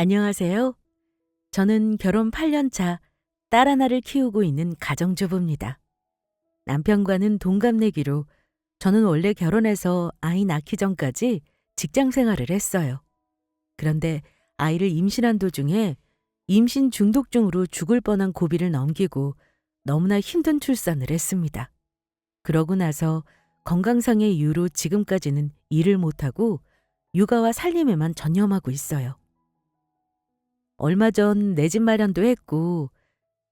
안녕하세요. 저는 결혼 8년 차 딸 하나를 키우고 있는 가정주부입니다. 남편과는 동갑내기로 저는 원래 결혼해서 아이 낳기 전까지 직장 생활을 했어요. 그런데 아이를 임신한 도중에 임신 중독증으로 죽을 뻔한 고비를 넘기고 너무나 힘든 출산을 했습니다. 그러고 나서 건강상의 이유로 지금까지는 일을 못하고 육아와 살림에만 전념하고 있어요. 얼마 전 내 집 마련도 했고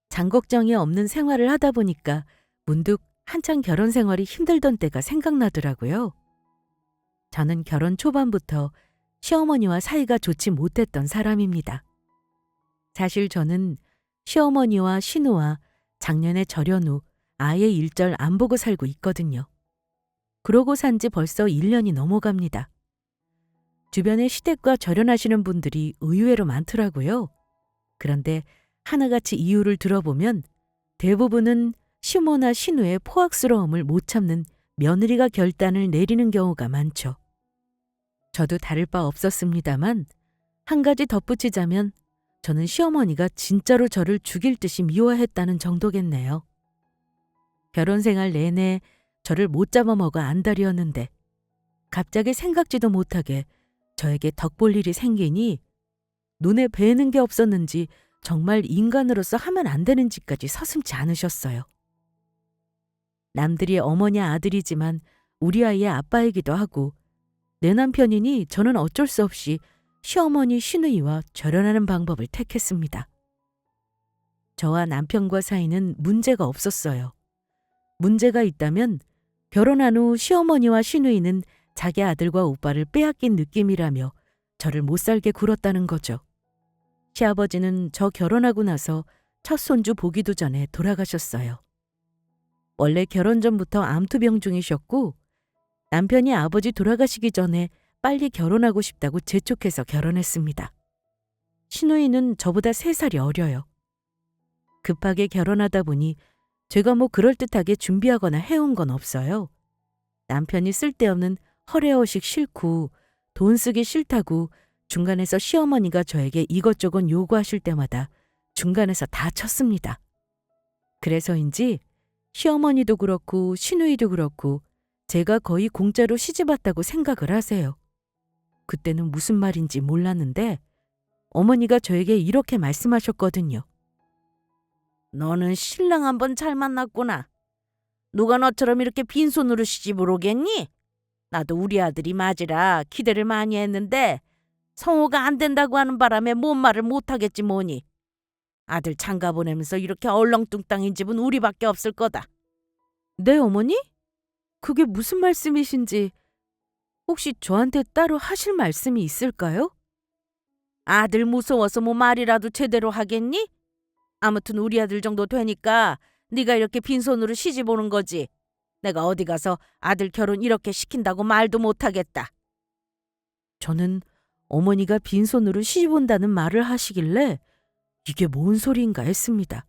장 걱정이 없는 생활을 하다 보니까 문득 한창 결혼 생활이 힘들던 때가 생각나더라고요. 저는 결혼 초반부터 시어머니와 사이가 좋지 못했던 사람입니다. 사실 저는 시어머니와 신우와 작년에 절연 후 아예 일절 안 보고 살고 있거든요. 그러고 산 지 벌써 1년이 넘어갑니다. 주변에 시댁과 절연하시는 분들이 의외로 많더라고요. 그런데 하나같이 이유를 들어보면 대부분은 시모나 신우의 포악스러움을 못 참는 며느리가 결단을 내리는 경우가 많죠. 저도 다를 바 없었습니다만 한 가지 덧붙이자면 저는 시어머니가 진짜로 저를 죽일 듯이 미워했다는 정도겠네요. 결혼 생활 내내 저를 못 잡아먹어 안달이었는데 갑자기 생각지도 못하게 저에게 덕볼 일이 생기니 눈에 뵈는 게 없었는지 정말 인간으로서 하면 안 되는 짓까지 서슴지 않으셨어요. 남들이 어머니 아들이지만 우리 아이의 아빠이기도 하고 내 남편이니 저는 어쩔 수 없이 시어머니 시누이와 절연하는 방법을 택했습니다. 저와 남편과 사이는 문제가 없었어요. 문제가 있다면 결혼한 후 시어머니와 시누이는 자기 아들과 오빠를 빼앗긴 느낌이라며 저를 못 살게 굴었다는 거죠. 시아버지는 저 결혼하고 나서 첫 손주 보기도 전에 돌아가셨어요. 원래 결혼 전부터 암투병 중이셨고 남편이 아버지 돌아가시기 전에 빨리 결혼하고 싶다고 재촉해서 결혼했습니다. 시누이는 저보다 3살이 어려요. 급하게 결혼하다 보니 제가 뭐 그럴듯하게 준비하거나 해온 건 없어요. 남편이 쓸데없는 허례허식 싫고 돈 쓰기 싫다고 중간에서 시어머니가 저에게 이것저것 요구하실 때마다 중간에서 다 쳤습니다. 그래서인지 시어머니도 그렇고 시누이도 그렇고 제가 거의 공짜로 시집 왔다고 생각을 하세요. 그때는 무슨 말인지 몰랐는데 어머니가 저에게 이렇게 말씀하셨거든요. 너는 신랑 한번 잘 만났구나. 누가 너처럼 이렇게 빈손으로 시집을 오겠니? 나도 우리 아들이 맞으라 기대를 많이 했는데 성호가 안 된다고 하는 바람에 뭔 말을 못하겠지 뭐니. 아들 장가 보내면서 이렇게 얼렁뚱땅인 집은 우리밖에 없을 거다. 네, 어머니? 그게 무슨 말씀이신지 혹시 저한테 따로 하실 말씀이 있을까요? 아들 무서워서 뭐 말이라도 제대로 하겠니? 아무튼 우리 아들 정도 되니까 네가 이렇게 빈손으로 시집 오는 거지. 내가 어디 가서 아들 결혼 이렇게 시킨다고 말도 못하겠다. 저는 어머니가 빈손으로 시집 온다는 말을 하시길래 이게 뭔 소리인가 했습니다.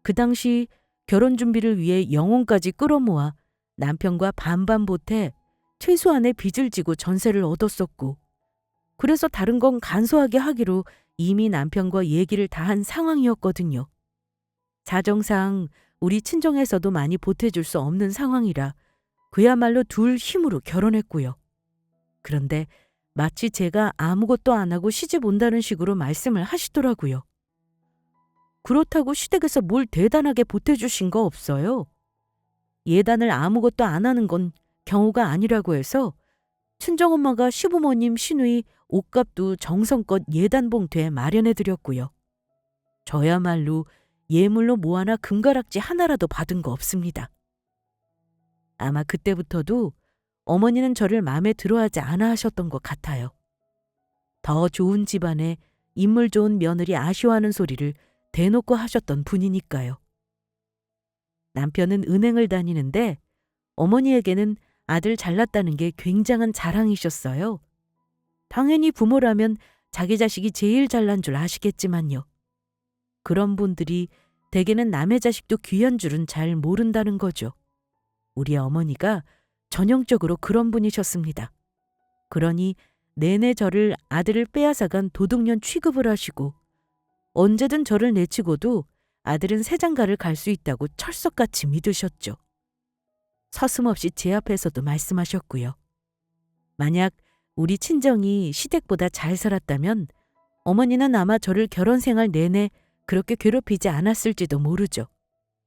그 당시 결혼 준비를 위해 영혼까지 끌어모아 남편과 반반 보태 최소한의 빚을 지고 전세를 얻었었고 그래서 다른 건 간소하게 하기로 이미 남편과 얘기를 다 한 상황이었거든요. 사정상 우리 친정에서도 많이 보태줄 수 없는 상황이라 그야말로 둘 힘으로 결혼했고요. 그런데 마치 제가 아무것도 안 하고 시집 온다는 식으로 말씀을 하시더라고요. 그렇다고 시댁에서 뭘 대단하게 보태주신 거 없어요. 예단을 아무것도 안 하는 건 경우가 아니라고 해서 친정엄마가 시부모님 시누이 옷값도 정성껏 예단 봉투에 마련해드렸고요. 저야말로 예물로 뭐 하나 금가락지 하나라도 받은 거 없습니다. 아마 그때부터도 어머니는 저를 마음에 들어하지 않아 하셨던 것 같아요. 더 좋은 집안에 인물 좋은 며느리 아쉬워하는 소리를 대놓고 하셨던 분이니까요. 남편은 은행을 다니는데 어머니에게는 아들 잘났다는 게 굉장한 자랑이셨어요. 당연히 부모라면 자기 자식이 제일 잘난 줄 아시겠지만요. 그런 분들이 대개는 남의 자식도 귀한 줄은 잘 모른다는 거죠. 우리 어머니가 전형적으로 그런 분이셨습니다. 그러니 내내 저를 아들을 빼앗아간 도둑년 취급을 하시고 언제든 저를 내치고도 아들은 새장가를 갈 수 있다고 철석같이 믿으셨죠. 서슴없이 제 앞에서도 말씀하셨고요. 만약 우리 친정이 시댁보다 잘 살았다면 어머니는 아마 저를 결혼 생활 내내 그렇게 괴롭히지 않았을지도 모르죠.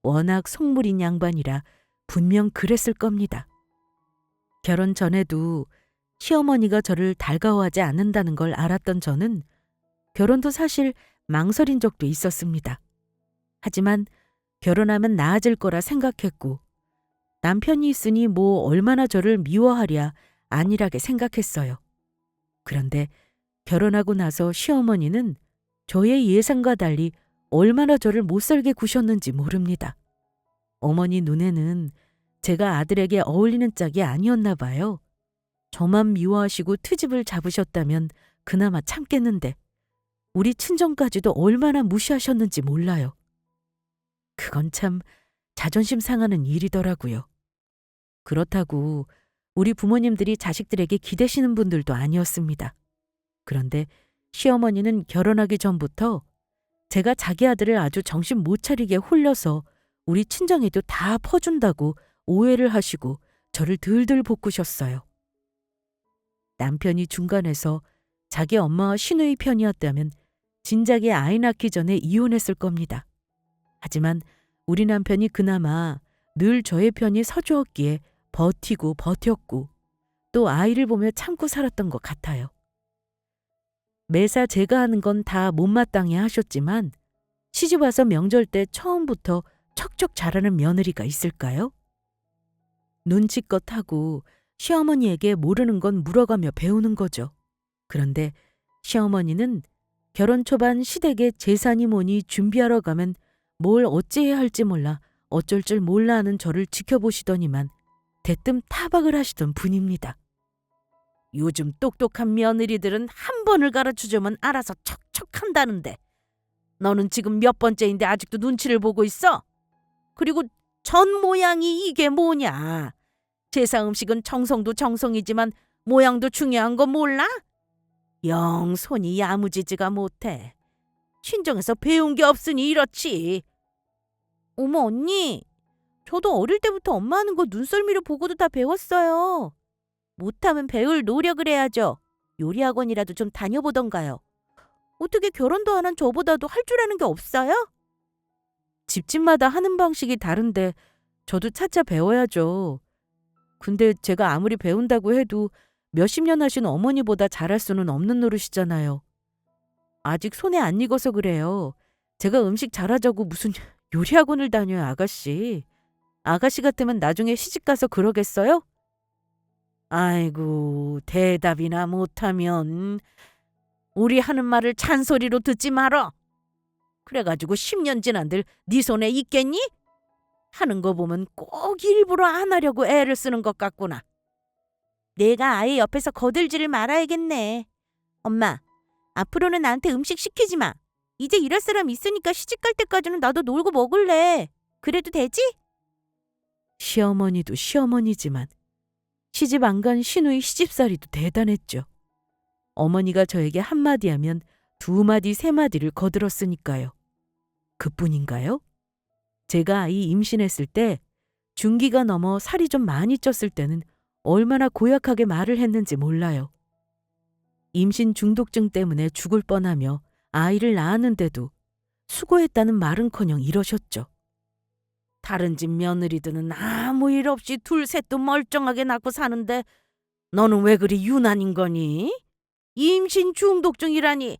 워낙 속물인 양반이라 분명 그랬을 겁니다. 결혼 전에도 시어머니가 저를 달가워하지 않는다는 걸 알았던 저는 결혼도 사실 망설인 적도 있었습니다. 하지만 결혼하면 나아질 거라 생각했고 남편이 있으니 뭐 얼마나 저를 미워하랴 안일하게 생각했어요. 그런데 결혼하고 나서 시어머니는 저의 예상과 달리 얼마나 저를 못살게 구셨는지 모릅니다. 어머니 눈에는 제가 아들에게 어울리는 짝이 아니었나 봐요. 저만 미워하시고 트집을 잡으셨다면 그나마 참겠는데 우리 친정까지도 얼마나 무시하셨는지 몰라요. 그건 참 자존심 상하는 일이더라고요. 그렇다고 우리 부모님들이 자식들에게 기대시는 분들도 아니었습니다. 그런데 시어머니는 결혼하기 전부터 제가 자기 아들을 아주 정신 못 차리게 홀려서 우리 친정에도 다 퍼준다고 오해를 하시고 저를 들들 볶으셨어요. 남편이 중간에서 자기 엄마와 시누이 편이었다면 진작에 아이 낳기 전에 이혼했을 겁니다. 하지만 우리 남편이 그나마 늘 저의 편이 서주었기에 버티고 버텼고 또 아이를 보며 참고 살았던 것 같아요. 매사 제가 하는 건 다 못마땅해 하셨지만 시집와서 명절 때 처음부터 척척 잘하는 며느리가 있을까요? 눈치껏 하고 시어머니에게 모르는 건 물어가며 배우는 거죠. 그런데 시어머니는 결혼 초반 시댁에 재산이 뭐니 준비하러 가면 뭘 어찌해야 할지 몰라 어쩔 줄 몰라 하는 저를 지켜보시더니만 대뜸 타박을 하시던 분입니다. 요즘 똑똑한 며느리들은 한 번을 가르쳐주면 알아서 척척한다는데 너는 지금 몇 번째인데 아직도 눈치를 보고 있어? 그리고 전 모양이 이게 뭐냐? 제사 음식은 정성도 정성이지만 모양도 중요한 거 몰라? 영 손이 야무지지가 못해. 친정에서 배운 게 없으니 이렇지. 어머 언니, 저도 어릴 때부터 엄마 하는 거 눈썰미로 보고도 다 배웠어요. 못하면 배울 노력을 해야죠. 요리학원이라도 좀 다녀보던가요. 어떻게 결혼도 안 한 저보다도 할 줄 아는 게 없어요? 집집마다 하는 방식이 다른데 저도 차차 배워야죠. 근데 제가 아무리 배운다고 해도 몇십 년 하신 어머니보다 잘할 수는 없는 노릇이잖아요. 아직 손에 안 익어서 그래요. 제가 음식 잘하자고 무슨 요리학원을 다녀요, 아가씨. 아가씨 같으면 나중에 시집가서 그러겠어요? 아이고, 대답이나 못하면 우리 하는 말을 잔소리로 듣지 말어. 그래가지고 10년 지난들 네 손에 있겠니? 하는 거 보면 꼭 일부러 안 하려고 애를 쓰는 것 같구나. 내가 아예 옆에서 거들지를 말아야겠네. 엄마, 앞으로는 나한테 음식 시키지 마. 이제 일할 사람 있으니까 시집갈 때까지는 나도 놀고 먹을래. 그래도 되지? 시어머니도 시어머니지만 시집 안 간 시누이 시집살이도 대단했죠. 어머니가 저에게 한마디 하면 두 마디 세 마디를 거들었으니까요. 그뿐인가요? 제가 아이 임신했을 때 중기가 넘어 살이 좀 많이 쪘을 때는 얼마나 고약하게 말을 했는지 몰라요. 임신 중독증 때문에 죽을 뻔하며 아이를 낳았는데도 수고했다는 말은커녕 이러셨죠. 다른 집 며느리들은 아무 일 없이 둘 셋도 멀쩡하게 낳고 사는데 너는 왜 그리 유난인 거니? 임신 중독증이라니.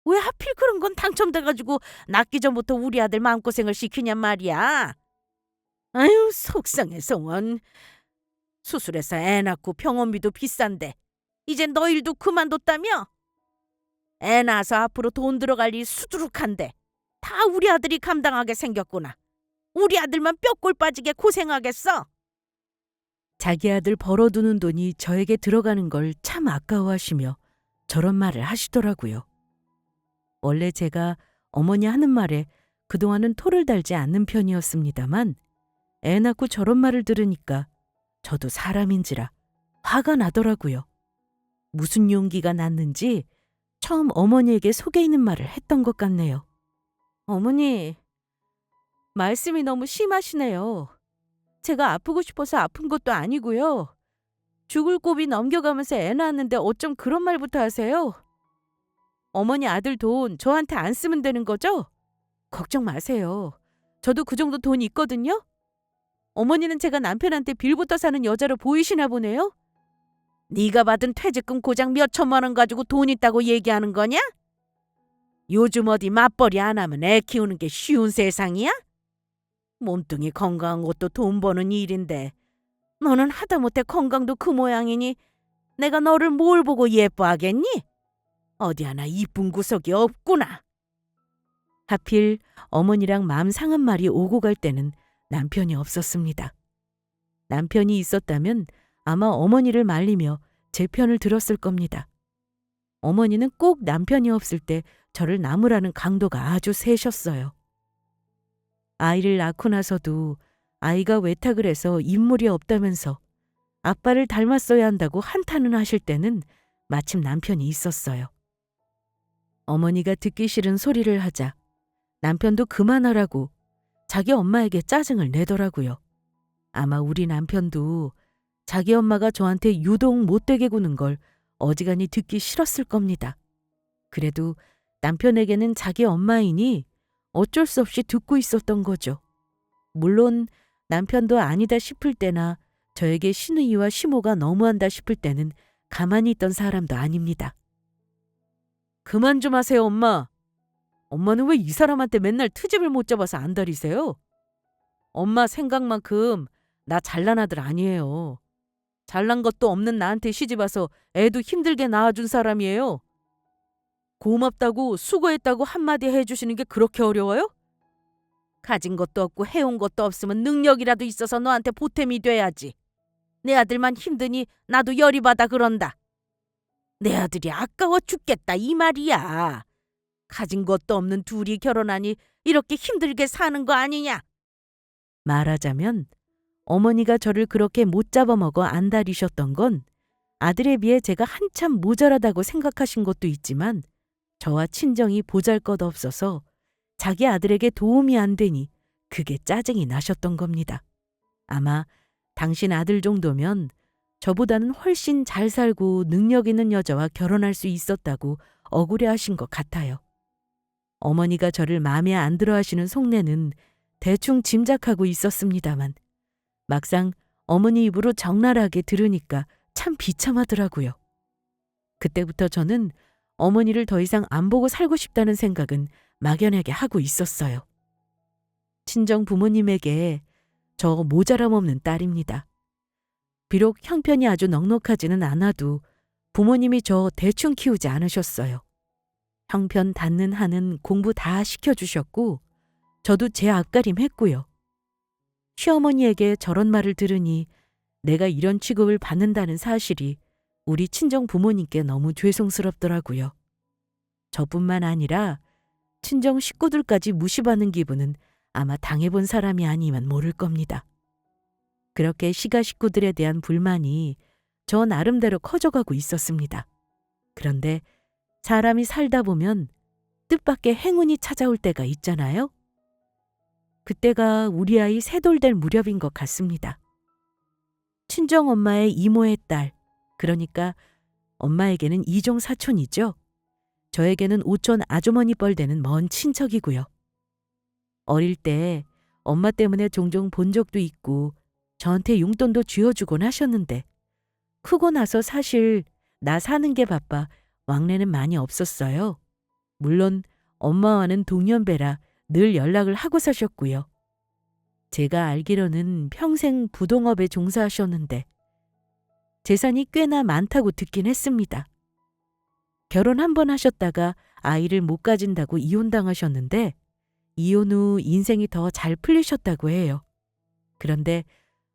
왜 하필 그런 건 당첨돼가지고 낳기 전부터 우리 아들 마음고생을 시키냔 말이야. 아유, 속상해서 원. 수술해서 애 낳고 병원비도 비싼데 이제 너 일도 그만뒀다며? 애 낳아서 앞으로 돈 들어갈 일 수두룩한데 다 우리 아들이 감당하게 생겼구나. 우리 아들만 뼈골 빠지게 고생하겠어. 자기 아들 벌어두는 돈이 저에게 들어가는 걸 참 아까워하시며 저런 말을 하시더라고요. 원래 제가 어머니 하는 말에 그동안은 토를 달지 않는 편이었습니다만 애 낳고 저런 말을 들으니까 저도 사람인지라 화가 나더라고요. 무슨 용기가 났는지 처음 어머니에게 속에 있는 말을 했던 것 같네요. 어머니, 말씀이 너무 심하시네요. 제가 아프고 싶어서 아픈 것도 아니고요. 죽을 고비 넘겨가면서 애 낳았는데 어쩜 그런 말부터 하세요? 어머니 아들 돈 저한테 안 쓰면 되는 거죠? 걱정 마세요. 저도 그 정도 돈 있거든요. 어머니는 제가 남편한테 빌부터 사는 여자로 보이시나 보네요. 네가 받은 퇴직금 고작 몇 천만 원 가지고 돈 있다고 얘기하는 거냐? 요즘 어디 맞벌이 안 하면 애 키우는 게 쉬운 세상이야? 몸뚱이 건강한 것도 돈 버는 일인데 너는 하다못해 건강도 그 모양이니 내가 너를 뭘 보고 예뻐하겠니? 어디 하나 이쁜 구석이 없구나. 하필 어머니랑 마음 상한 말이 오고 갈 때는 남편이 없었습니다. 남편이 있었다면 아마 어머니를 말리며 제 편을 들었을 겁니다. 어머니는 꼭 남편이 없을 때 저를 나무라는 강도가 아주 세셨어요. 아이를 낳고 나서도 아이가 외탁을 해서 인물이 없다면서 아빠를 닮았어야 한다고 한탄을 하실 때는 마침 남편이 있었어요. 어머니가 듣기 싫은 소리를 하자 남편도 그만하라고 자기 엄마에게 짜증을 내더라고요. 아마 우리 남편도 자기 엄마가 저한테 유독 못되게 구는 걸 어지간히 듣기 싫었을 겁니다. 그래도 남편에게는 자기 엄마이니 어쩔 수 없이 듣고 있었던 거죠. 물론 남편도 아니다 싶을 때나 저에게 시누이와 시모가 너무한다 싶을 때는 가만히 있던 사람도 아닙니다. 그만 좀 하세요, 엄마. 엄마는 왜 이 사람한테 맨날 트집을 못 잡아서 안달이세요? 엄마 생각만큼 나 잘난 아들 아니에요. 잘난 것도 없는 나한테 시집와서 애도 힘들게 낳아준 사람이에요. 고맙다고 수고했다고 한마디 해주시는 게 그렇게 어려워요? 가진 것도 없고 해온 것도 없으면 능력이라도 있어서 너한테 보탬이 돼야지. 내 아들만 힘드니 나도 열이 받아 그런다. 내 아들이 아까워 죽겠다 이 말이야. 가진 것도 없는 둘이 결혼하니 이렇게 힘들게 사는 거 아니냐. 말하자면 어머니가 저를 그렇게 못 잡아먹어 안달이셨던 건 아들에 비해 제가 한참 모자라다고 생각하신 것도 있지만 저와 친정이 보잘것없어서 자기 아들에게 도움이 안 되니 그게 짜증이 나셨던 겁니다. 아마 당신 아들 정도면 저보다는 훨씬 잘 살고 능력 있는 여자와 결혼할 수 있었다고 억울해하신 것 같아요. 어머니가 저를 마음에 안 들어 하시는 속내는 대충 짐작하고 있었습니다만 막상 어머니 입으로 적나라하게 들으니까 참 비참하더라고요. 그때부터 저는 어머니를 더 이상 안 보고 살고 싶다는 생각은 막연하게 하고 있었어요. 친정 부모님에게 저 모자람 없는 딸입니다. 비록 형편이 아주 넉넉하지는 않아도 부모님이 저 대충 키우지 않으셨어요. 형편 닿는 한은 공부 다 시켜주셨고 저도 제 앞가림 했고요. 시어머니에게 저런 말을 들으니 내가 이런 취급을 받는다는 사실이 우리 친정 부모님께 너무 죄송스럽더라고요. 저뿐만 아니라 친정 식구들까지 무시받는 기분은 아마 당해본 사람이 아니면 모를 겁니다. 그렇게 시가 식구들에 대한 불만이 저 나름대로 커져가고 있었습니다. 그런데 사람이 살다 보면 뜻밖의 행운이 찾아올 때가 있잖아요. 그때가 우리 아이 세돌될 무렵인 것 같습니다. 친정엄마의 이모의 딸, 그러니까 엄마에게는 이종 사촌이죠. 저에게는 오촌 아주머니 뻘 되는 먼 친척이고요. 어릴 때 엄마 때문에 종종 본 적도 있고 저한테 용돈도 쥐어주곤 하셨는데 크고 나서 사실 나 사는 게 바빠 왕래는 많이 없었어요. 물론 엄마와는 동년배라 늘 연락을 하고 사셨고요. 제가 알기로는 평생 부동업에 종사하셨는데 재산이 꽤나 많다고 듣긴 했습니다. 결혼 한 번 하셨다가 아이를 못 가진다고 이혼당하셨는데 이혼 후 인생이 더 잘 풀리셨다고 해요. 그런데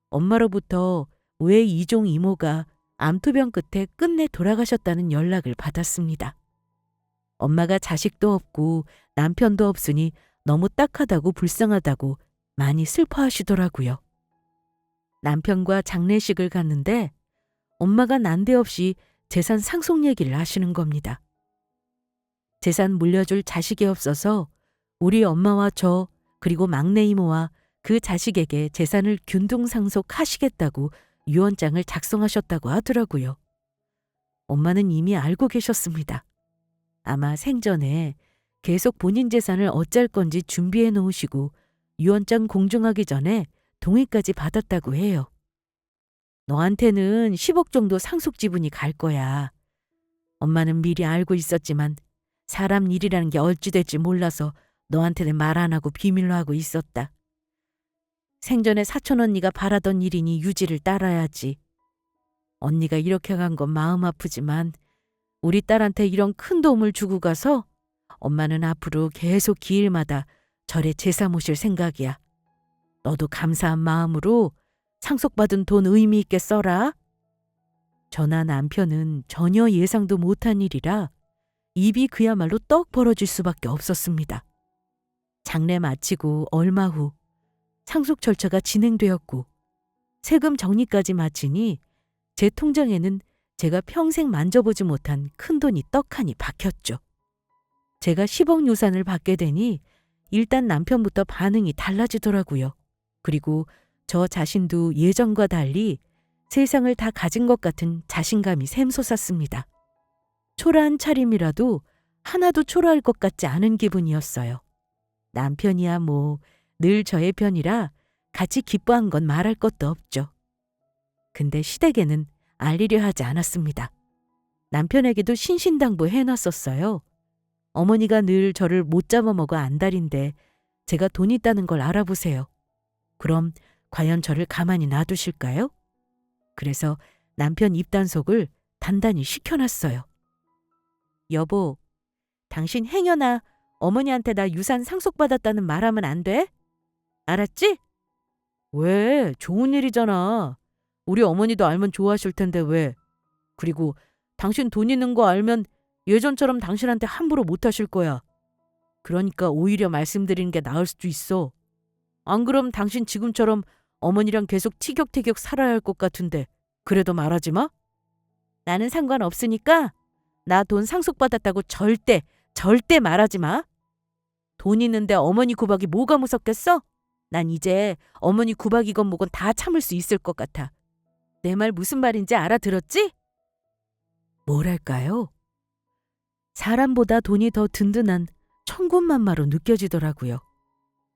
엄마로부터 왜 이종 이모가 암투병 끝에 끝내 돌아가셨다는 연락을 받았습니다. 엄마가 자식도 없고 남편도 없으니 너무 딱하다고 불쌍하다고 많이 슬퍼하시더라고요. 남편과 장례식을 갔는데 엄마가 난데없이 재산 상속 얘기를 하시는 겁니다. 재산 물려줄 자식이 없어서 우리 엄마와 저 그리고 막내 이모와 그 자식에게 재산을 균등상속하시겠다고 유언장을 작성하셨다고 하더라고요. 엄마는 이미 알고 계셨습니다. 아마 생전에 계속 본인 재산을 어쩔 건지 준비해 놓으시고 유언장 공증하기 전에 동의까지 받았다고 해요. 너한테는 10억 정도 상속 지분이 갈 거야. 엄마는 미리 알고 있었지만 사람 일이라는 게 어찌 될지 몰라서 너한테는 말 안 하고 비밀로 하고 있었다. 생전에 사촌 언니가 바라던 일이니 유지를 따라야지. 언니가 이렇게 간 건 마음 아프지만 우리 딸한테 이런 큰 도움을 주고 가서 엄마는 앞으로 계속 기일마다 절에 제사 모실 생각이야. 너도 감사한 마음으로 상속받은 돈 의미 있게 써라. 저나 남편은 전혀 예상도 못한 일이라 입이 그야말로 떡 벌어질 수밖에 없었습니다. 장례 마치고 얼마 후 상속 절차가 진행되었고 세금 정리까지 마치니 제 통장에는 제가 평생 만져보지 못한 큰돈이 떡하니 박혔죠. 제가 10억 유산을 받게 되니 일단 남편부터 반응이 달라지더라고요. 그리고 저 자신도 예전과 달리 세상을 다 가진 것 같은 자신감이 샘솟았습니다. 초라한 차림이라도 하나도 초라할 것 같지 않은 기분이었어요. 남편이야 뭐 늘 저의 편이라 같이 기뻐한 건 말할 것도 없죠. 근데 시댁에는 알리려 하지 않았습니다. 남편에게도 신신당부 해놨었어요. 어머니가 늘 저를 못 잡아먹어 안달인데 제가 돈 있다는 걸 알아보세요. 그럼 과연 저를 가만히 놔두실까요? 그래서 남편 입단속을 단단히 시켜놨어요. 여보, 당신 행여나 어머니한테 나 유산 상속받았다는 말하면 안 돼? 알았지? 왜? 좋은 일이잖아. 우리 어머니도 알면 좋아하실 텐데 왜? 그리고 당신 돈 있는 거 알면 예전처럼 당신한테 함부로 못 하실 거야. 그러니까 오히려 말씀드리는 게 나을 수도 있어. 안 그럼 당신 지금처럼 어머니랑 계속 티격태격 살아야 할 것 같은데 그래도 말하지 마? 나는 상관없으니까 나 돈 상속받았다고 절대 말하지 마. 돈 있는데 어머니 구박이 뭐가 무섭겠어? 난 이제 어머니 구박이건 뭐건 다 참을 수 있을 것 같아. 내 말 무슨 말인지 알아들었지? 뭐랄까요? 사람보다 돈이 더 든든한 천군만마로 느껴지더라고요.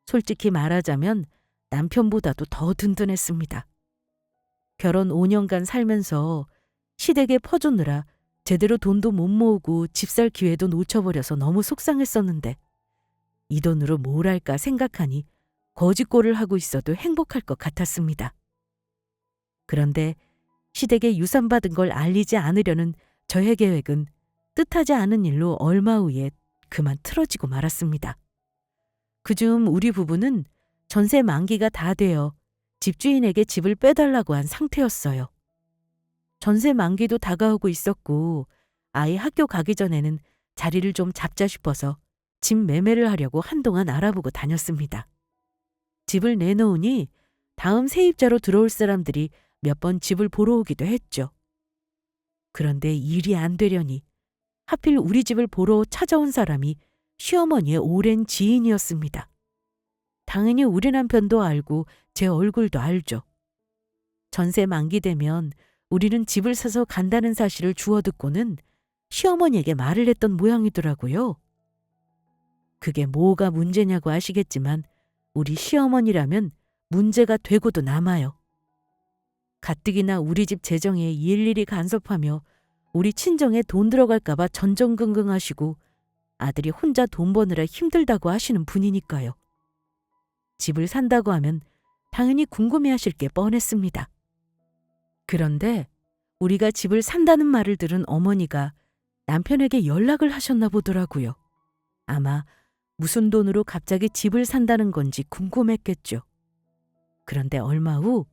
솔직히 말하자면 남편보다도 더 든든했습니다. 결혼 5년간 살면서 시댁에 퍼주느라 제대로 돈도 못 모으고 집 살 기회도 놓쳐버려서 너무 속상했었는데 이 돈으로 뭘 할까 생각하니 거짓골을 하고 있어도 행복할 것 같았습니다. 그런데 시댁에 유산 받은 걸 알리지 않으려는 저의 계획은 뜻하지 않은 일로 얼마 후에 그만 틀어지고 말았습니다. 그중 우리 부부는 전세 만기가 다 되어 집주인에게 집을 빼달라고 한 상태였어요. 전세 만기도 다가오고 있었고 아이 학교 가기 전에는 자리를 좀 잡자 싶어서 집 매매를 하려고 한동안 알아보고 다녔습니다. 집을 내놓으니 다음 세입자로 들어올 사람들이 몇 번 집을 보러 오기도 했죠. 그런데 일이 안 되려니 하필 우리 집을 보러 찾아온 사람이 시어머니의 오랜 지인이었습니다. 당연히 우리 남편도 알고 제 얼굴도 알죠. 전세 만기되면 우리는 집을 사서 간다는 사실을 주워 듣고는 시어머니에게 말을 했던 모양이더라고요. 그게 뭐가 문제냐고 아시겠지만 우리 시어머니라면 문제가 되고도 남아요. 가뜩이나 우리 집 재정에 일일이 간섭하며 우리 친정에 돈 들어갈까 봐 전전긍긍하시고 아들이 혼자 돈 버느라 힘들다고 하시는 분이니까요. 집을 산다고 하면 당연히 궁금해하실 게 뻔했습니다. 그런데 우리가 집을 산다는 말을 들은 어머니가 남편에게 연락을 하셨나 보더라고요. 아마 무슨 돈으로 갑자기 집을 산다는 건지 궁금했겠죠. 그런데 얼마 후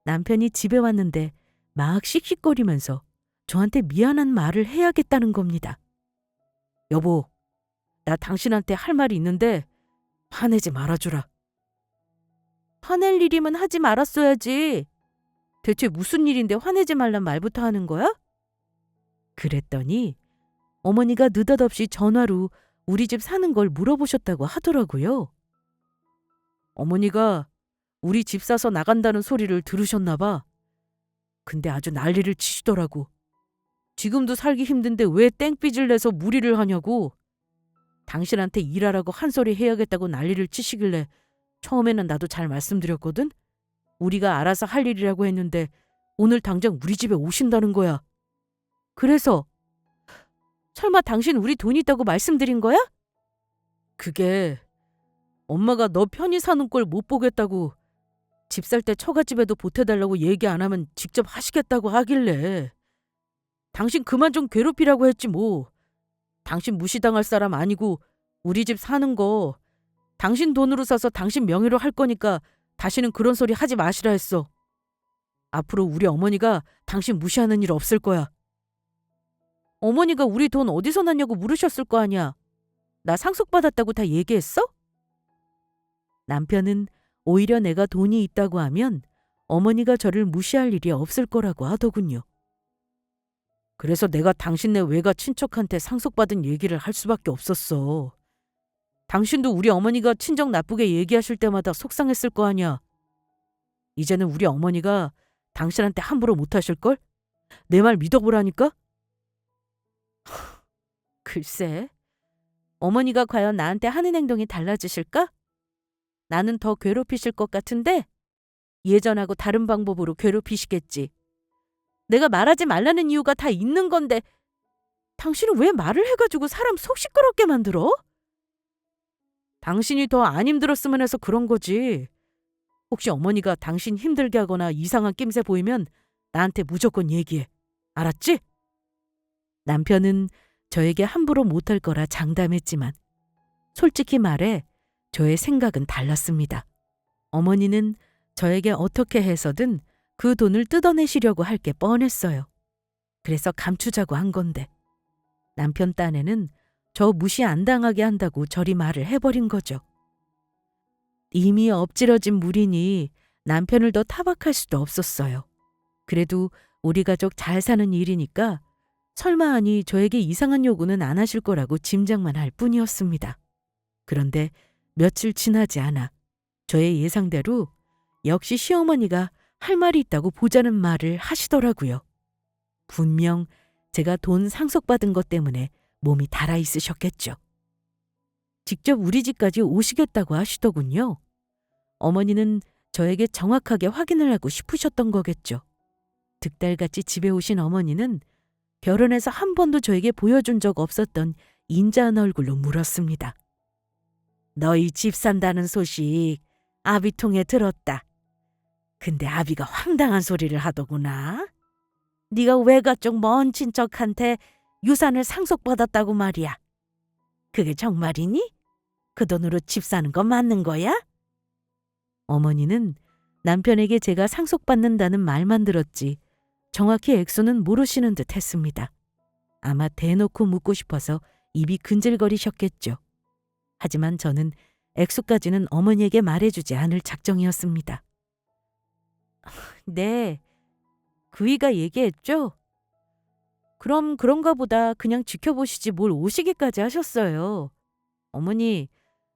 남편이 집에 왔는데 막 씩씩거리면서 저한테 미안한 말을 해야겠다는 겁니다. 여보, 나 당신한테 할 말이 있는데 화내지 말아주라. 화낼 일이면 하지 말았어야지. 대체 무슨 일인데 화내지 말란 말부터 하는 거야? 그랬더니 어머니가 느닷없이 전화로 우리 집 사는 걸 물어보셨다고 하더라고요. 어머니가 우리 집 사서 나간다는 소리를 들으셨나 봐. 근데 아주 난리를 치시더라고. 지금도 살기 힘든데 왜 땡빚을 내서 무리를 하냐고. 당신한테 일하라고 한 소리 해야겠다고 난리를 치시길래 처음에는 나도 잘 말씀드렸거든. 우리가 알아서 할 일이라고 했는데 오늘 당장 우리 집에 오신다는 거야. 그래서 설마 당신 우리 돈 있다고 말씀드린 거야? 그게 엄마가 너 편히 사는 꼴 못 보겠다고 집 살 때 처갓집에도 보태달라고 얘기 안 하면 직접 하시겠다고 하길래 당신 그만 좀 괴롭히라고 했지 뭐. 당신 무시당할 사람 아니고 우리 집 사는 거 당신 돈으로 사서 당신 명의로 할 거니까 다시는 그런 소리 하지 마시라 했어. 앞으로 우리 어머니가 당신 무시하는 일 없을 거야. 어머니가 우리 돈 어디서 났냐고 물으셨을 거 아니야. 나 상속받았다고 다 얘기했어? 남편은 오히려 내가 돈이 있다고 하면 어머니가 저를 무시할 일이 없을 거라고 하더군요. 그래서 내가 당신네 외가 친척한테 상속받은 얘기를 할 수밖에 없었어. 당신도 우리 어머니가 친정 나쁘게 얘기하실 때마다 속상했을 거 아니야. 이제는 우리 어머니가 당신한테 함부로 못하실걸? 내 말 믿어보라니까? 글쎄, 어머니가 과연 나한테 하는 행동이 달라지실까? 나는 더 괴롭히실 것 같은데 예전하고 다른 방법으로 괴롭히시겠지. 내가 말하지 말라는 이유가 다 있는 건데 당신은 왜 말을 해가지고 사람 속 시끄럽게 만들어? 당신이 더 안 힘들었으면 해서 그런 거지. 혹시 어머니가 당신 힘들게 하거나 이상한 낌새 보이면 나한테 무조건 얘기해. 알았지? 남편은 저에게 함부로 못할 거라 장담했지만 솔직히 말해 저의 생각은 달랐습니다. 어머니는 저에게 어떻게 해서든 그 돈을 뜯어내시려고 할 게 뻔했어요. 그래서 감추자고 한 건데 남편 딴에는 저 무시 안 당하게 한다고 저리 말을 해버린 거죠. 이미 엎질러진 물이니 남편을 더 타박할 수도 없었어요. 그래도 우리 가족 잘 사는 일이니까 설마 하니 저에게 이상한 요구는 안 하실 거라고 짐작만 할 뿐이었습니다. 그런데 며칠 지나지 않아 저의 예상대로 역시 시어머니가 할 말이 있다고 보자는 말을 하시더라고요. 분명 제가 돈 상속받은 것 때문에 몸이 달아있으셨겠죠. 직접 우리 집까지 오시겠다고 하시더군요. 어머니는 저에게 정확하게 확인을 하고 싶으셨던 거겠죠. 득달같이 집에 오신 어머니는 결혼해서 한 번도 저에게 보여준 적 없었던 인자한 얼굴로 물었습니다. 너희 집 산다는 소식 아비 통해 들었다. 근데 아비가 황당한 소리를 하더구나. 네가 외가 쪽 먼 친척한테 유산을 상속받았다고 말이야. 그게 정말이니? 그 돈으로 집 사는 거 맞는 거야? 어머니는 남편에게 제가 상속받는다는 말만 들었지 정확히 액수는 모르시는 듯 했습니다. 아마 대놓고 묻고 싶어서 입이 근질거리셨겠죠. 하지만 저는 액수까지는 어머니에게 말해주지 않을 작정이었습니다. 네, 그이가 얘기했죠? 그럼 그런가 보다 그냥 지켜보시지 뭘 오시기까지 하셨어요. 어머니,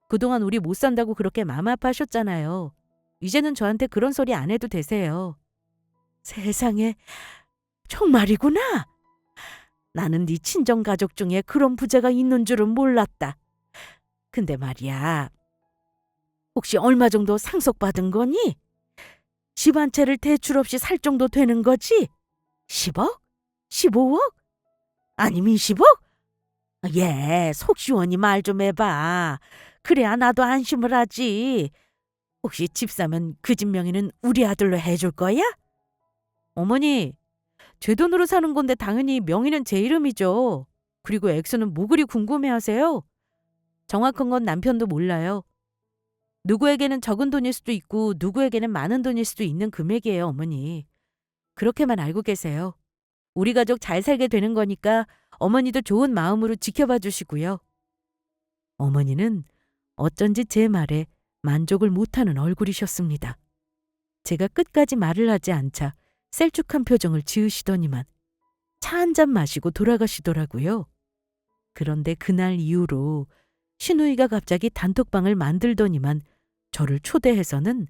그동안 우리 못 산다고 그렇게 마음 아파하셨잖아요. 이제는 저한테 그런 소리 안 해도 되세요. 세상에, 정말이구나. 나는 네 친정가족 중에 그런 부자가 있는 줄은 몰랐다. 근데 말이야, 혹시 얼마 정도 상속받은 거니? 집 한 채를 대출 없이 살 정도 되는 거지? 10억? 15억? 아니면 20억? 예, 속 시원히 말 좀 해봐. 그래야 나도 안심을 하지. 혹시 집 사면 그 집 명의는 우리 아들로 해줄 거야? 어머니, 제 돈으로 사는 건데 당연히 명의는 제 이름이죠. 그리고 액수는 뭐 그리 궁금해하세요? 정확한 건 남편도 몰라요. 누구에게는 적은 돈일 수도 있고 누구에게는 많은 돈일 수도 있는 금액이에요, 어머니. 그렇게만 알고 계세요. 우리 가족 잘 살게 되는 거니까 어머니도 좋은 마음으로 지켜봐 주시고요. 어머니는 어쩐지 제 말에 만족을 못하는 얼굴이셨습니다. 제가 끝까지 말을 하지 않자 셀쭉한 표정을 지으시더니만 차 한 잔 마시고 돌아가시더라고요. 그런데 그날 이후로 시누이가 갑자기 단톡방을 만들더니만 저를 초대해서는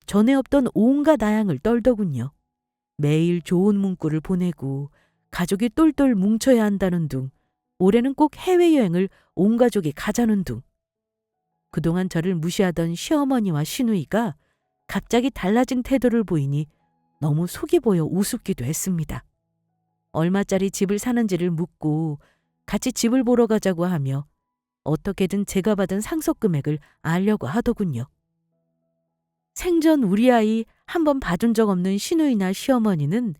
전에 없던 온갖 아양을 떨더군요. 매일 좋은 문구를 보내고 가족이 똘똘 뭉쳐야 한다는 둥, 올해는 꼭 해외여행을 온 가족이 가자는 둥. 그동안 저를 무시하던 시어머니와 시누이가 갑자기 달라진 태도를 보이니 너무 속이 보여 우습기도 했습니다. 얼마짜리 집을 사는지를 묻고 같이 집을 보러 가자고 하며 어떻게든 제가 받은 상속 금액을 알려고 하더군요. 생전 우리 아이 한 번 봐준 적 없는 시누이나 시어머니는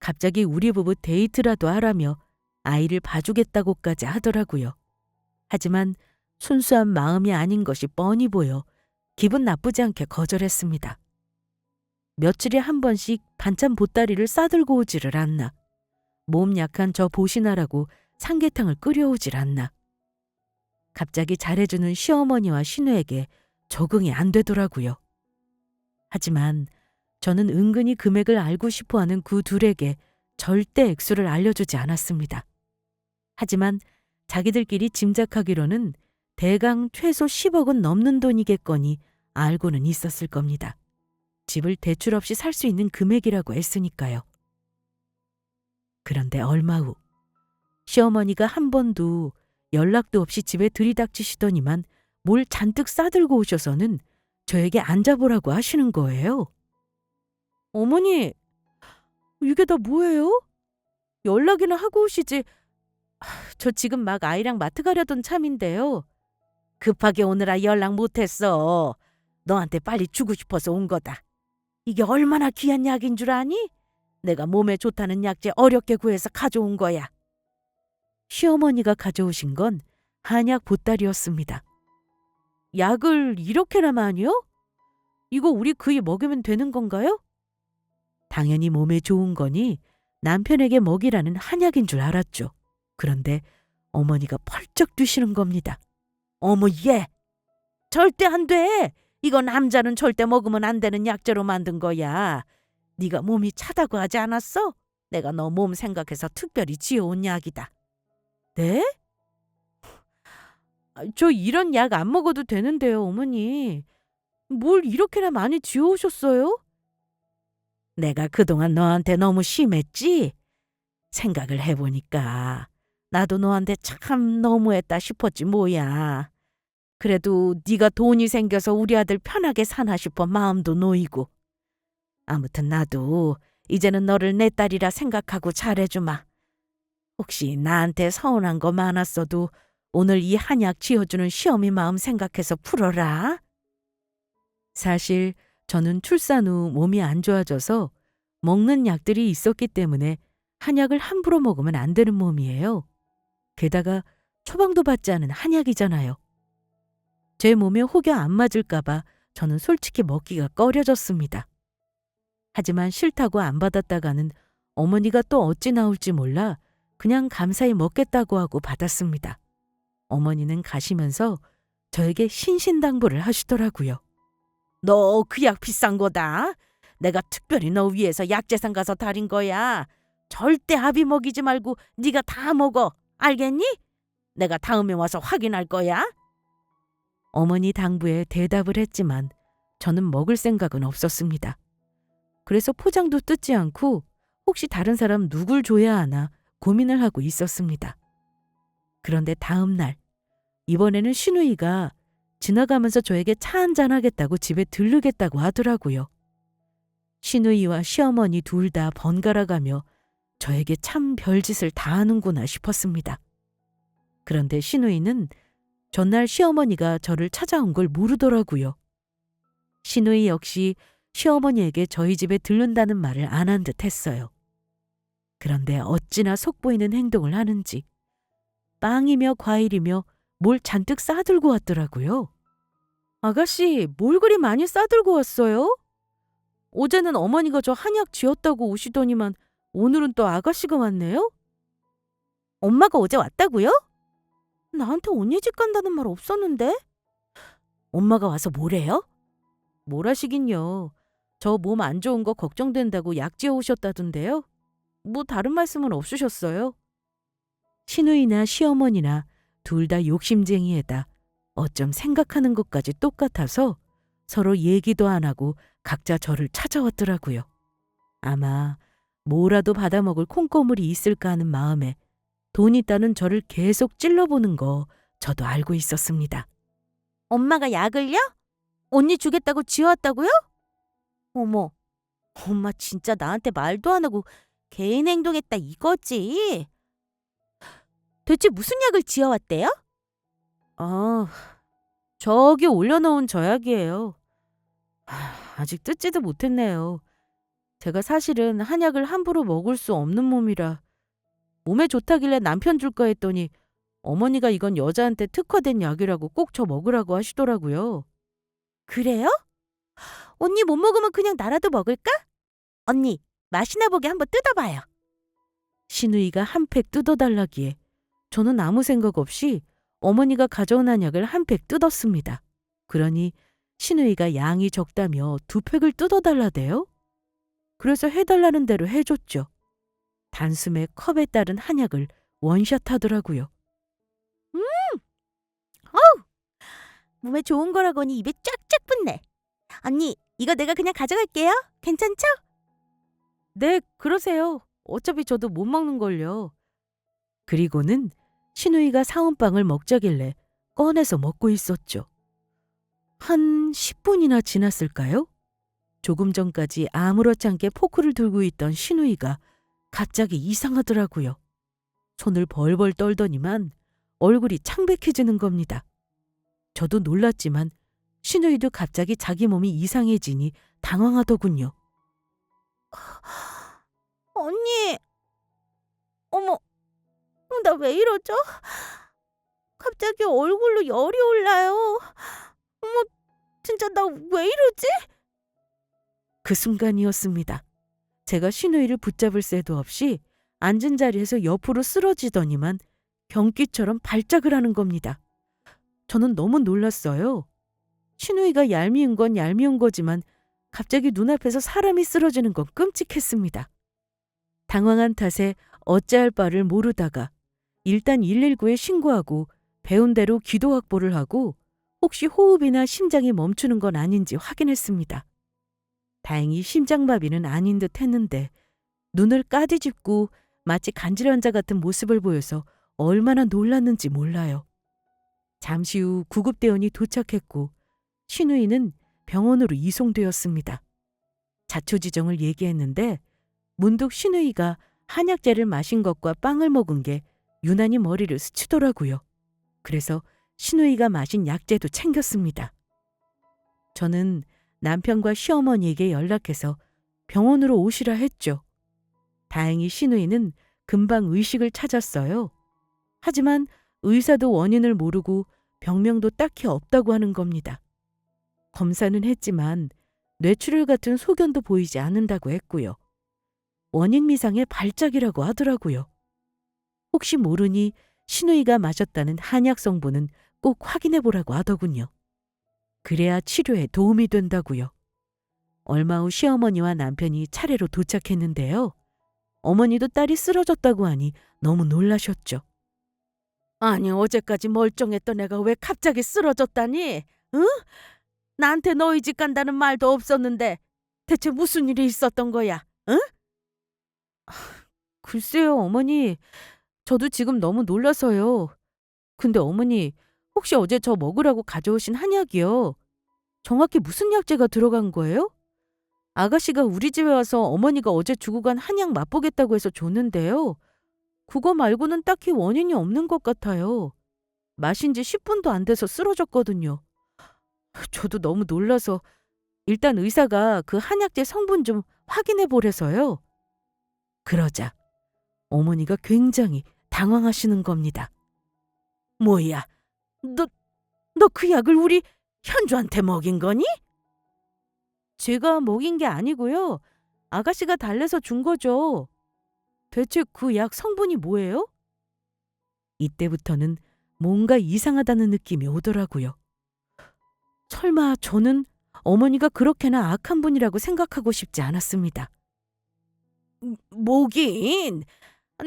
갑자기 우리 부부 데이트라도 하라며 아이를 봐주겠다고까지 하더라고요. 하지만 순수한 마음이 아닌 것이 뻔히 보여 기분 나쁘지 않게 거절했습니다. 며칠에 한 번씩 반찬 보따리를 싸들고 오지를 않나. 몸 약한 저 보시나라고 삼계탕을 끓여오질 않나. 갑자기 잘해주는 시어머니와 시누에게 적응이 안 되더라고요. 하지만 저는 은근히 금액을 알고 싶어하는 그 둘에게 절대 액수를 알려주지 않았습니다. 하지만 자기들끼리 짐작하기로는 대강 최소 10억은 넘는 돈이겠거니 알고는 있었을 겁니다. 집을 대출 없이 살 수 있는 금액이라고 했으니까요. 그런데 얼마 후 시어머니가 한 번도 연락도 없이 집에 들이닥치시더니만 뭘 잔뜩 싸들고 오셔서는 저에게 앉아보라고 하시는 거예요. 어머니, 이게 다 뭐예요? 연락이나 하고 오시지. 저 지금 막 아이랑 마트 가려던 참인데요. 급하게 오느라 연락 못했어. 너한테 빨리 주고 싶어서 온 거다. 이게 얼마나 귀한 약인 줄 아니? 내가 몸에 좋다는 약재 어렵게 구해서 가져온 거야. 시어머니가 가져오신 건 한약 보따리였습니다. 약을 이렇게나 많이요? 이거 우리 그이 먹으면 되는 건가요? 당연히 몸에 좋은 거니 남편에게 먹이라는 한약인 줄 알았죠. 그런데 어머니가 펄쩍 뛰시는 겁니다. 어머 얘! 절대 안 돼! 이거 남자는 절대 먹으면 안 되는 약재로 만든 거야. 네가 몸이 차다고 하지 않았어? 내가 너 몸 생각해서 특별히 지어온 약이다. 네? 저 이런 약 안 먹어도 되는데요, 어머니. 뭘 이렇게나 많이 지어오셨어요? 내가 그동안 너한테 너무 심했지? 생각을 해보니까 나도 너한테 참 너무했다 싶었지 뭐야. 그래도 네가 돈이 생겨서 우리 아들 편하게 사나 싶어 마음도 놓이고. 아무튼 나도 이제는 너를 내 딸이라 생각하고 잘해주마. 혹시 나한테 서운한 거 많았어도 오늘 이 한약 지어주는 시어미 마음 생각해서 풀어라. 사실 저는 출산 후 몸이 안 좋아져서 먹는 약들이 있었기 때문에 한약을 함부로 먹으면 안 되는 몸이에요. 게다가 처방도 받지 않은 한약이잖아요. 제 몸에 혹여 안 맞을까 봐 저는 솔직히 먹기가 꺼려졌습니다. 하지만 싫다고 안 받았다가는 어머니가 또 어찌 나올지 몰라 그냥 감사히 먹겠다고 하고 받았습니다. 어머니는 가시면서 저에게 신신당부를 하시더라고요. 너 그 약 비싼 거다. 내가 특별히 너 위해서 약재상 가서 다린 거야. 절대 아비 먹이지 말고 네가 다 먹어. 알겠니? 내가 다음에 와서 확인할 거야. 어머니 당부에 대답을 했지만 저는 먹을 생각은 없었습니다. 그래서 포장도 뜯지 않고 혹시 다른 사람 누굴 줘야 하나 고민을 하고 있었습니다. 그런데 다음 날 이번에는 시누이가 지나가면서 저에게 차 한잔 하겠다고 집에 들르겠다고 하더라고요. 시누이와 시어머니 둘 다 번갈아 가며 저에게 참 별짓을 다 하는구나 싶었습니다. 그런데 시누이는 전날 시어머니가 저를 찾아온 걸 모르더라고요. 시누이 역시 시어머니에게 저희 집에 들른다는 말을 안 한 듯 했어요. 그런데 어찌나 속보이는 행동을 하는지 빵이며 과일이며 뭘 잔뜩 싸들고 왔더라고요. 아가씨, 뭘 그리 많이 싸들고 왔어요? 어제는 어머니가 저 한약 지었다고 오시더니만 오늘은 또 아가씨가 왔네요? 엄마가 어제 왔다고요? 나한테 언니 집 간다는 말 없었는데? 엄마가 와서 뭐래요? 뭘 하시긴요. 저 몸 안 좋은 거 걱정된다고 약 지어 오셨다던데요? 뭐 다른 말씀은 없으셨어요? 시누이나 시어머니나 둘 다 욕심쟁이에다 어쩜 생각하는 것까지 똑같아서 서로 얘기도 안 하고 각자 저를 찾아왔더라고요. 아마 뭐라도 받아먹을 콩고물이 있을까 하는 마음에 돈 있다는 저를 계속 찔러보는 거 저도 알고 있었습니다. 엄마가 약을요? 언니 주겠다고 지어왔다고요? 어머, 엄마 진짜 나한테 말도 안 하고 개인 행동했다 이거지? 대체 무슨 약을 지어왔대요? 아, 저기 올려놓은 저 약이에요. 아직 뜯지도 못했네요. 제가 사실은 한약을 함부로 먹을 수 없는 몸이라 몸에 좋다길래 남편 줄까 했더니 어머니가 이건 여자한테 특화된 약이라고 꼭 저 먹으라고 하시더라고요. 그래요? 언니 못 먹으면 그냥 나라도 먹을까? 언니, 맛이나 보게 한번 뜯어봐요. 시누이가 한 팩 뜯어달라기에 저는 아무 생각 없이 어머니가 가져온 한약을 한 팩 뜯었습니다. 그러니 시누이가 양이 적다며 2팩을 뜯어달라대요. 그래서 해달라는 대로 해줬죠. 단숨에 컵에 따른 한약을 원샷 하더라고요. 어우! 몸에 좋은 거라고니 입에 쫙쫙 붙네. 언니, 이거 내가 그냥 가져갈게요. 괜찮죠? 네, 그러세요. 어차피 저도 못 먹는걸요. 그리고는 시누이가 사온 빵을 먹자길래 꺼내서 먹고 있었죠. 한 10분이나 지났을까요? 조금 전까지 아무렇지 않게 포크를 들고 있던 시누이가 갑자기 이상하더라고요. 손을 벌벌 떨더니만 얼굴이 창백해지는 겁니다. 저도 놀랐지만 시누이도 갑자기 자기 몸이 이상해지니 당황하더군요. 언니, 어머, 나 왜 이러죠? 갑자기 얼굴로 열이 올라요. 어머, 진짜 나 왜 이러지? 그 순간이었습니다. 제가 시누이를 붙잡을 새도 없이 앉은 자리에서 옆으로 쓰러지더니만 경기처럼 발작을 하는 겁니다. 저는 너무 놀랐어요. 시누이가 얄미운 건 얄미운 거지만 갑자기 눈앞에서 사람이 쓰러지는 건 끔찍했습니다. 당황한 탓에 어찌할 바를 모르다가 일단 119에 신고하고 배운 대로 기도 확보를 하고 혹시 호흡이나 심장이 멈추는 건 아닌지 확인했습니다. 다행히 심장마비는 아닌 듯 했는데 눈을 까디집고 마치 간질환자 같은 모습을 보여서 얼마나 놀랐는지 몰라요. 잠시 후 구급대원이 도착했고 시누이는 병원으로 이송되었습니다. 자초지정을 얘기했는데 문득 시누이가 한약재를 마신 것과 빵을 먹은 게 유난히 머리를 스치더라고요. 그래서 시누이가 마신 약재도 챙겼습니다. 저는 남편과 시어머니에게 연락해서 병원으로 오시라 했죠. 다행히 시누이는 금방 의식을 찾았어요. 하지만 의사도 원인을 모르고 병명도 딱히 없다고 하는 겁니다. 검사는 했지만 뇌출혈 같은 소견도 보이지 않는다고 했고요. 원인 미상의 발작이라고 하더라고요. 혹시 모르니 시누이가 마셨다는 한약 성분은 꼭 확인해 보라고 하더군요. 그래야 치료에 도움이 된다고요. 얼마 후 시어머니와 남편이 차례로 도착했는데요. 어머니도 딸이 쓰러졌다고 하니 너무 놀라셨죠. 아니 어제까지 멀쩡했던 애가 왜 갑자기 쓰러졌다니? 응? 나한테 너희 집 간다는 말도 없었는데 대체 무슨 일이 있었던 거야? 응? 글쎄요 어머니. 저도 지금 너무 놀라서요. 근데 어머니 혹시 어제 저 먹으라고 가져오신 한약이요. 정확히 무슨 약재가 들어간 거예요? 아가씨가 우리 집에 와서 어머니가 어제 주고 간 한약 맛보겠다고 해서 줬는데요. 그거 말고는 딱히 원인이 없는 것 같아요. 마신 지 10분도 안 돼서 쓰러졌거든요. 저도 너무 놀라서 일단 의사가 그 한약재 성분 좀 확인해 보래서요. 그러자 어머니가 굉장히 당황하시는 겁니다. 뭐야, 너 그 약을 우리 현주한테 먹인 거니? 제가 먹인 게 아니고요. 아가씨가 달래서 준 거죠. 대체 그 약 성분이 뭐예요? 이때부터는 뭔가 이상하다는 느낌이 오더라고요. 설마 저는 어머니가 그렇게나 악한 분이라고 생각하고 싶지 않았습니다. 뭐긴.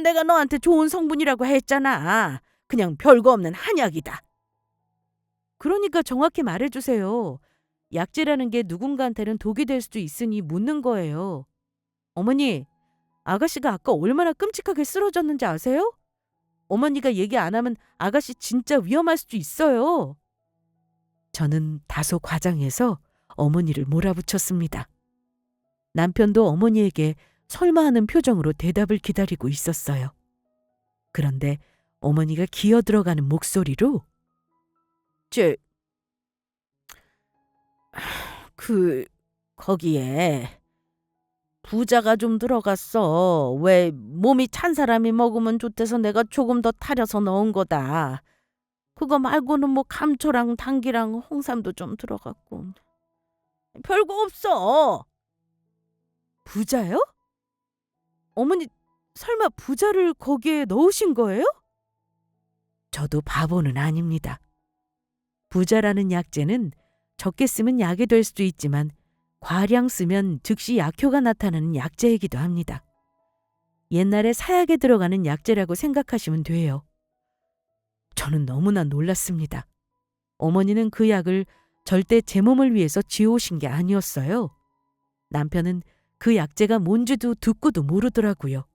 내가 너한테 좋은 성분이라고 했잖아. 그냥 별거 없는 한약이다. 그러니까 정확히 말해주세요. 약재라는 게 누군가한테는 독이 될 수도 있으니 묻는 거예요. 어머니, 아가씨가 아까 얼마나 끔찍하게 쓰러졌는지 아세요? 어머니가 얘기 안 하면 아가씨 진짜 위험할 수도 있어요. 저는 다소 과장해서 어머니를 몰아붙였습니다. 남편도 어머니에게 설마 하는 표정으로 대답을 기다리고 있었어요. 그런데 어머니가 기어 들어가는 목소리로 거기에 부자가 좀 들어갔어. 왜 몸이 찬 사람이 먹으면 좋대서 내가 조금 더 타려서 넣은 거다. 그거 말고는 뭐 감초랑 당기랑 홍삼도 좀 들어갔고. 별거 없어. 부자요? 어머니 설마 부자를 거기에 넣으신 거예요? 저도 바보는 아닙니다. 부자라는 약재는 적게 쓰면 약이 될 수도 있지만 과량 쓰면 즉시 약효가 나타나는 약재이기도 합니다. 옛날에 사약에 들어가는 약재라고 생각하시면 돼요. 저는 너무나 놀랐습니다. 어머니는 그 약을 절대 제 몸을 위해서 지어오신 게 아니었어요. 남편은 그 약재가 뭔지도 듣고도 모르더라고요.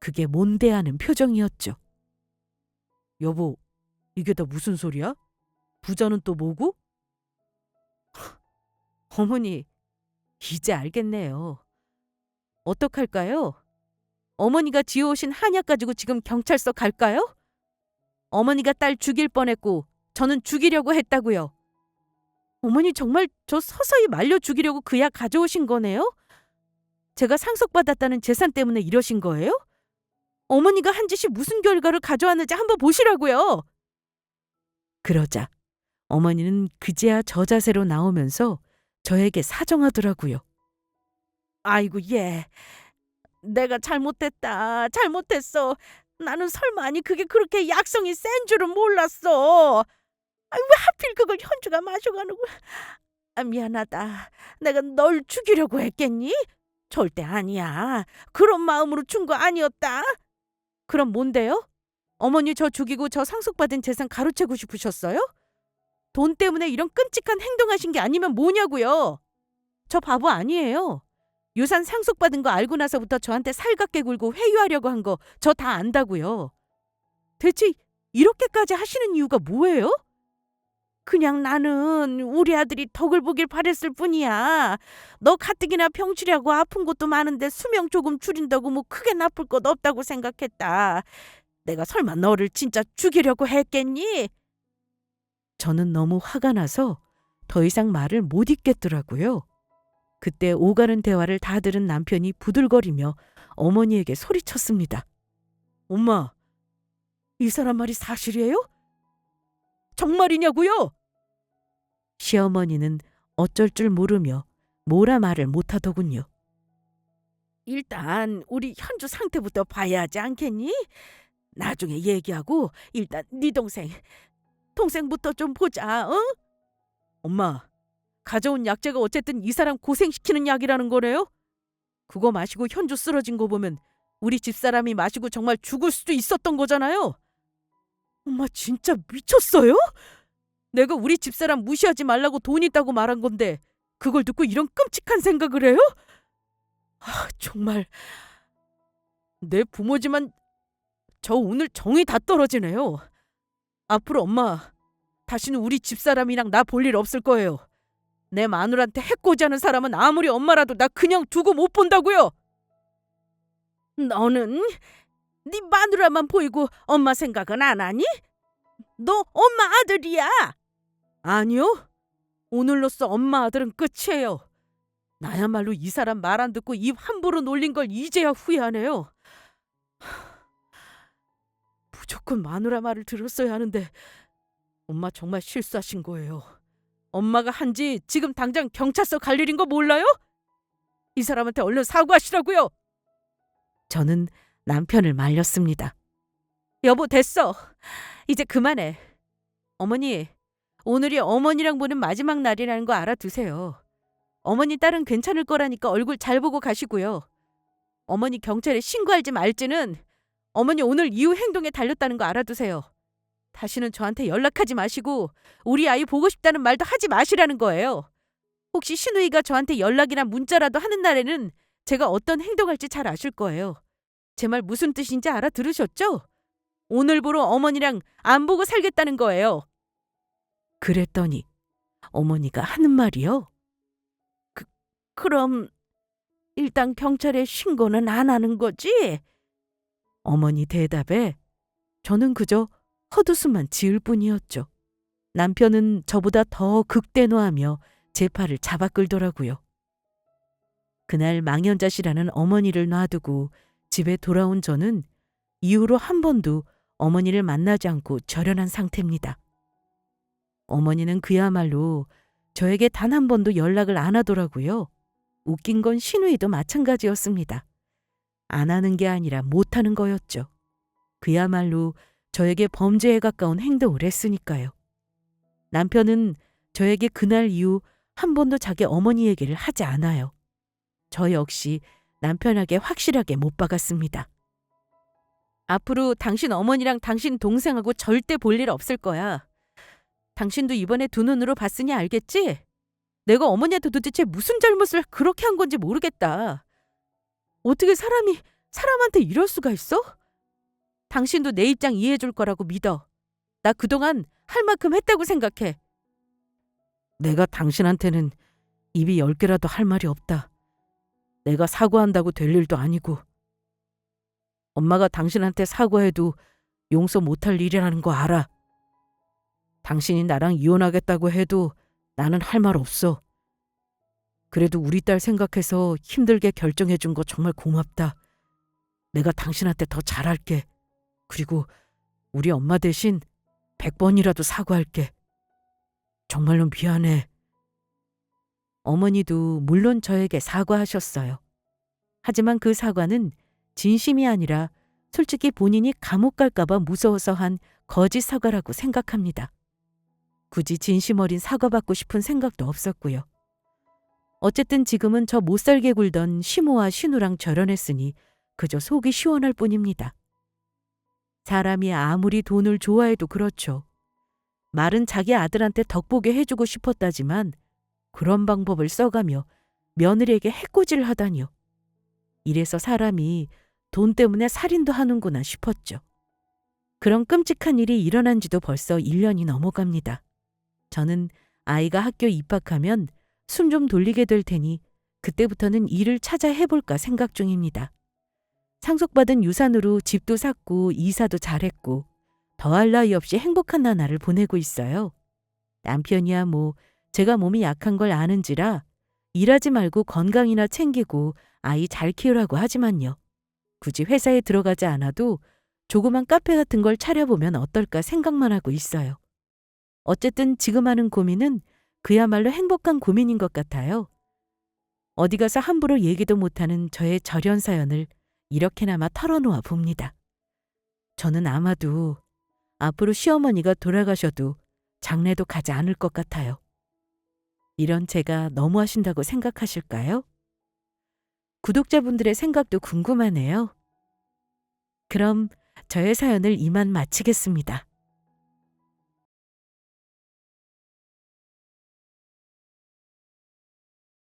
그게 뭔데 하는 표정이었죠. 여보, 이게 다 무슨 소리야? 부자는 또 뭐고? 어머니, 이제 알겠네요. 어떡할까요? 어머니가 지어오신 한약 가지고 지금 경찰서 갈까요? 어머니가 딸 죽일 뻔했고 저는 죽이려고 했다고요. 어머니 정말 저 서서히 말려 죽이려고 그 약 가져오신 거네요? 제가 상속받았다는 재산 때문에 이러신 거예요? 어머니가 한 짓이 무슨 결과를 가져왔는지 한번 보시라고요. 그러자 어머니는 그제야 저 자세로 나오면서 저에게 사정하더라고요. 아이고 얘, 내가 잘못했다. 잘못했어. 나는 설마 아니 그게 그렇게 약성이 센 줄은 몰랐어. 왜 하필 그걸 현주가 마셔가는 거야. 미안하다. 내가 널 죽이려고 했겠니? 절대 아니야. 그런 마음으로 준 거 아니었다. 그럼 뭔데요? 어머니 저 죽이고 저 상속받은 재산 가로채고 싶으셨어요? 돈 때문에 이런 끔찍한 행동하신 게 아니면 뭐냐고요. 저 바보 아니에요. 유산 상속받은 거 알고 나서부터 저한테 살갑게 굴고 회유하려고 한 거 저 다 안다고요. 대체 이렇게까지 하시는 이유가 뭐예요? 그냥 나는 우리 아들이 덕을 보길 바랬을 뿐이야. 너 가뜩이나 병치려고 아픈 것도 많은데 수명 조금 줄인다고 뭐 크게 나쁠 것 없다고 생각했다. 내가 설마 너를 진짜 죽이려고 했겠니? 저는 너무 화가 나서 더 이상 말을 못 잇겠더라고요. 그때 오가는 대화를 다 들은 남편이 부들거리며 어머니에게 소리쳤습니다. 엄마, 이 사람 말이 사실이에요? 정말이냐고요? 시어머니는 어쩔 줄 모르며 뭐라 말을 못하더군요. 일단 우리 현주 상태부터 봐야 하지 않겠니? 나중에 얘기하고 일단 네 동생부터 좀 보자. 응? 엄마, 가져온 약재가 어쨌든 이 사람 고생시키는 약이라는 거네요? 그거 마시고 현주 쓰러진 거 보면 우리 집사람이 마시고 정말 죽을 수도 있었던 거잖아요. 엄마 진짜 미쳤어요? 내가 우리 집사람 무시하지 말라고 돈 있다고 말한 건데 그걸 듣고 이런 끔찍한 생각을 해요? 정말 내 부모지만 저 오늘 정이 다 떨어지네요. 앞으로 엄마 다시는 우리 집사람이랑 나 볼 일 없을 거예요. 내 마누라한테 해코지 하는 사람은 아무리 엄마라도 나 그냥 두고 못 본다고요. 너는 네 마누라만 보이고 엄마 생각은 안 하니? 너 엄마 아들이야. 아니요. 오늘로써 엄마 아들은 끝이에요. 나야말로 이 사람 말 안 듣고 입 함부로 놀린 걸 이제야 후회하네요. 무조건 마누라 말을 들었어야 하는데 엄마 정말 실수하신 거예요. 엄마가 한지 지금 당장 경찰서 갈 일인 거 몰라요? 이 사람한테 얼른 사과하시라고요. 저는 남편을 말렸습니다. 여보 됐어. 이제 그만해. 어머니, 오늘이 어머니랑 보는 마지막 날이라는 거 알아두세요. 어머니 딸은 괜찮을 거라니까 얼굴 잘 보고 가시고요. 어머니 경찰에 신고할지 말지는 어머니 오늘 이후 행동에 달렸다는 거 알아두세요. 다시는 저한테 연락하지 마시고 우리 아이 보고 싶다는 말도 하지 마시라는 거예요. 혹시 신우이가 저한테 연락이나 문자라도 하는 날에는 제가 어떤 행동할지 잘 아실 거예요. 제 말 무슨 뜻인지 알아들으셨죠? 오늘부로 어머니랑 안 보고 살겠다는 거예요. 그랬더니 어머니가 하는 말이요. 그럼 일단 경찰에 신고는 안 하는 거지? 어머니 대답에 저는 그저 헛웃음만 지을 뿐이었죠. 남편은 저보다 더 극대노하며 제 팔을 잡아 끌더라고요. 그날 망연자실하는 어머니를 놔두고 집에 돌아온 저는 이후로 한 번도 어머니를 만나지 않고 절연한 상태입니다. 어머니는 그야말로 저에게 단 한 번도 연락을 안 하더라고요. 웃긴 건 신우이도 마찬가지였습니다. 안 하는 게 아니라 못 하는 거였죠. 그야말로 저에게 범죄에 가까운 행동을 했으니까요. 남편은 저에게 그날 이후 한 번도 자기 어머니 얘기를 하지 않아요. 저 역시 남편에게 확실하게 못 박았습니다. 앞으로 당신 어머니랑 당신 동생하고 절대 볼 일 없을 거야. 당신도 이번에 두 눈으로 봤으니 알겠지? 내가 어머니한테 도대체 무슨 잘못을 그렇게 한 건지 모르겠다. 어떻게 사람이 사람한테 이럴 수가 있어? 당신도 내 입장 이해해 줄 거라고 믿어. 나 그동안 할 만큼 했다고 생각해. 내가 당신한테는 입이 10개라도 할 말이 없다. 내가 사과한다고 될 일도 아니고. 엄마가 당신한테 사과해도 용서 못할 일이라는 거 알아. 당신이 나랑 이혼하겠다고 해도 나는 할 말 없어. 그래도 우리 딸 생각해서 힘들게 결정해 준 거 정말 고맙다. 내가 당신한테 더 잘할게. 그리고 우리 엄마 대신 100번이라도 사과할게. 정말로 미안해. 어머니도 물론 저에게 사과하셨어요. 하지만 그 사과는 진심이 아니라 솔직히 본인이 감옥 갈까봐 무서워서 한 거짓 사과라고 생각합니다. 굳이 진심 어린 사과받고 싶은 생각도 없었고요. 어쨌든 지금은 저 못살게 굴던 시모와 신우랑 절연했으니 그저 속이 시원할 뿐입니다. 사람이 아무리 돈을 좋아해도 그렇죠. 말은 자기 아들한테 덕보게 해주고 싶었다지만 그런 방법을 써가며 며느리에게 해코지를 하다니요. 이래서 사람이 돈 때문에 살인도 하는구나 싶었죠. 그런 끔찍한 일이 일어난 지도 벌써 1년이 넘어갑니다. 저는 아이가 학교 입학하면 숨 좀 돌리게 될 테니 그때부터는 일을 찾아 해볼까 생각 중입니다. 상속받은 유산으로 집도 샀고 이사도 잘했고 더할 나위 없이 행복한 나날을 보내고 있어요. 남편이야 뭐 제가 몸이 약한 걸 아는지라 일하지 말고 건강이나 챙기고 아이 잘 키우라고 하지만요. 굳이 회사에 들어가지 않아도 조그만 카페 같은 걸 차려보면 어떨까 생각만 하고 있어요. 어쨌든 지금 하는 고민은 그야말로 행복한 고민인 것 같아요. 어디 가서 함부로 얘기도 못하는 저의 절연 사연을 이렇게나마 털어놓아 봅니다. 저는 아마도 앞으로 시어머니가 돌아가셔도 장례도 가지 않을 것 같아요. 이런 제가 너무하신다고 생각하실까요? 구독자분들의 생각도 궁금하네요. 그럼 저의 사연을 이만 마치겠습니다.